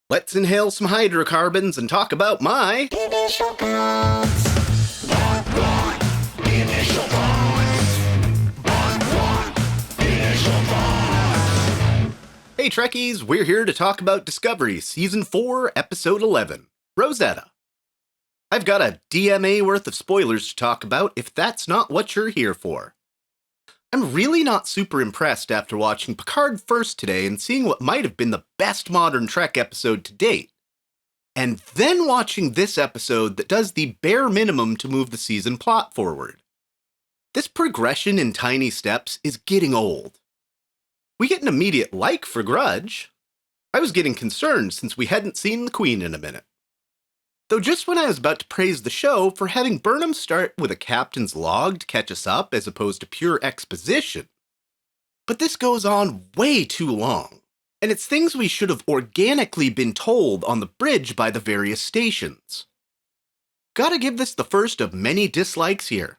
Let's inhale some hydrocarbons and talk about my Initial thoughts. Not-Morn. Initial thoughts. Not-Morn. Initial thoughts. Hey Trekkies, we're here to talk about Discovery, Season 4, Episode 11, Rosetta. I've got a DMA worth of spoilers to talk about if that's not what you're here for. I'm really not super impressed after watching Picard first today and seeing what might have been the best modern Trek episode to date. And then watching this episode that does the bare minimum to move the season plot forward. This progression in tiny steps is getting old. We get an immediate like for Grudge. I was getting concerned since we hadn't seen the Queen in a minute. Though just when I was about to praise the show for having Burnham start with a captain's log to catch us up as opposed to pure exposition. But this goes on way too long, and it's things we should have organically been told on the bridge by the various stations. Gotta give this the first of many dislikes here.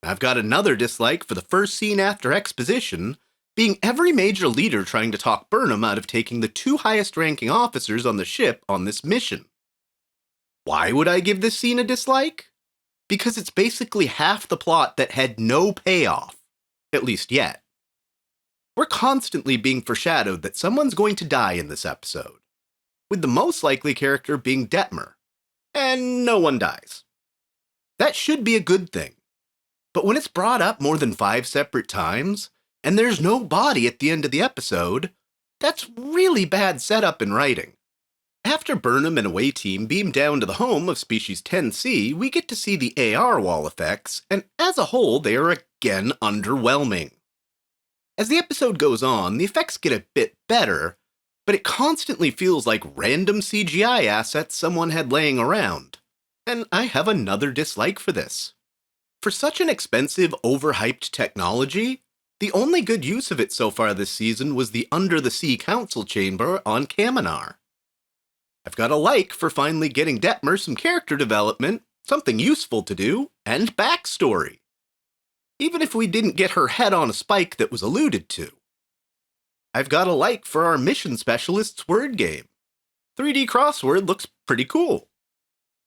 I've got another dislike for the first scene after exposition, being every major leader trying to talk Burnham out of taking the two highest ranking officers on the ship on this mission. Why would I give this scene a dislike? Because it's basically half the plot that had no payoff, at least yet. We're constantly being foreshadowed that someone's going to die in this episode, with the most likely character being Detmer, and no one dies. That should be a good thing, but when it's brought up more than 5 separate times, and there's no body at the end of the episode, that's really bad setup in writing. After Burnham and away team beam down to the home of Species 10C, we get to see the AR wall effects, and as a whole, they are again underwhelming. As the episode goes on, the effects get a bit better, but it constantly feels like random CGI assets someone had laying around. And I have another dislike for this. For such an expensive, overhyped technology, the only good use of it so far this season was the under-the-sea council chamber on Kaminar. I've got a like for finally getting Detmer some character development, something useful to do, and backstory. Even if we didn't get her head on a spike that was alluded to. I've got a like for our mission specialist's word game. 3D crossword looks pretty cool.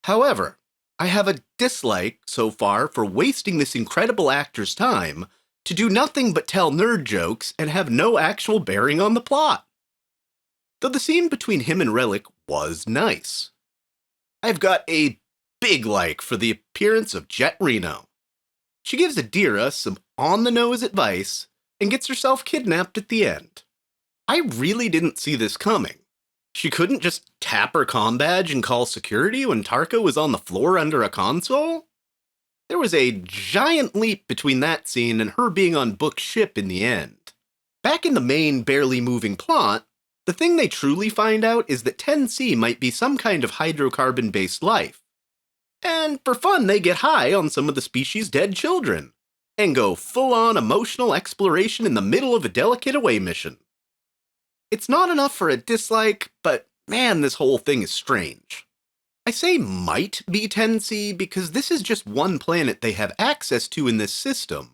However, I have a dislike so far for wasting this incredible actor's time to do nothing but tell nerd jokes and have no actual bearing on the plot. Though the scene between him and Relic was nice. I've got a big like for the appearance of Jet Reno. She gives Adira some on-the-nose advice and gets herself kidnapped at the end. I really didn't see this coming. She couldn't just tap her comm badge and call security when Tarka was on the floor under a console? There was a giant leap between that scene and her being on Book's ship in the end. Back in the main, barely moving plot, the thing they truly find out is that 10C might be some kind of hydrocarbon-based life. And for fun, they get high on some of the species' dead children, and go full-on emotional exploration in the middle of a delicate away mission. It's not enough for a dislike, but man, this whole thing is strange. I say might be 10C because this is just one planet they have access to in this system,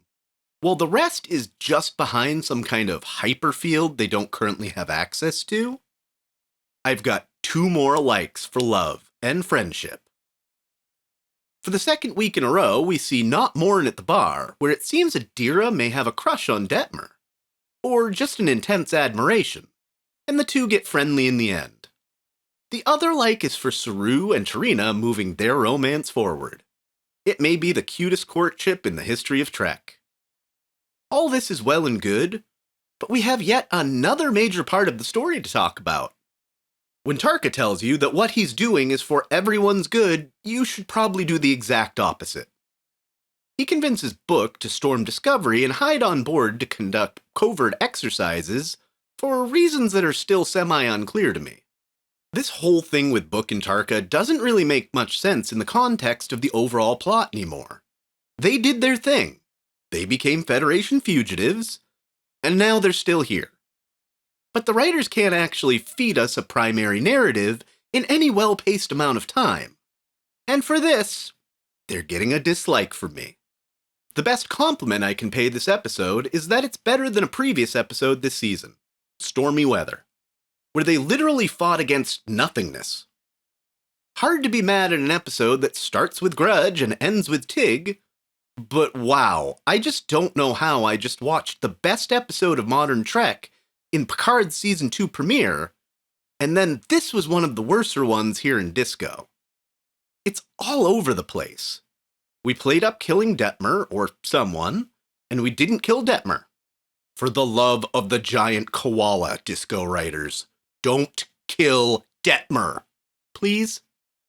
while the rest is just behind some kind of hyperfield they don't currently have access to. I've got 2 more likes for love and friendship. For the second week in a row, we see Not-Morn at the bar, where it seems Adira may have a crush on Detmer, or just an intense admiration, and the two get friendly in the end. The other like is for Saru and Tarina moving their romance forward. It may be the cutest courtship in the history of Trek. All this is well and good, but we have yet another major part of the story to talk about. When Tarka tells you that what he's doing is for everyone's good, you should probably do the exact opposite. He convinces Book to storm Discovery and hide on board to conduct covert exercises for reasons that are still semi-unclear to me. This whole thing with Book and Tarka doesn't really make much sense in the context of the overall plot anymore. They did their thing. They became Federation fugitives, and now they're still here. But the writers can't actually feed us a primary narrative in any well-paced amount of time. And for this, they're getting a dislike from me. The best compliment I can pay this episode is that it's better than a previous episode this season, Stormy Weather. where they literally fought against nothingness. Hard to be mad at an episode that starts with grudge and ends with Tig, but wow, I just don't know how I just watched the best episode of Modern Trek in Picard's Season 2 premiere, and then this was one of the worser ones here in Disco. It's all over the place. We played up killing Detmer, or someone, and we didn't kill Detmer. For the love of the giant koala, Disco writers, don't kill Detmer. Please?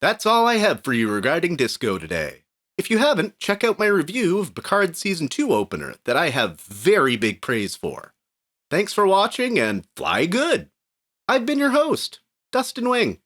That's all I have for you regarding Disco today. If you haven't, check out my review of Picard's Season 2 opener that I have very big praise for. Thanks for watching, and fly good! I've been your host, Dustin Wing.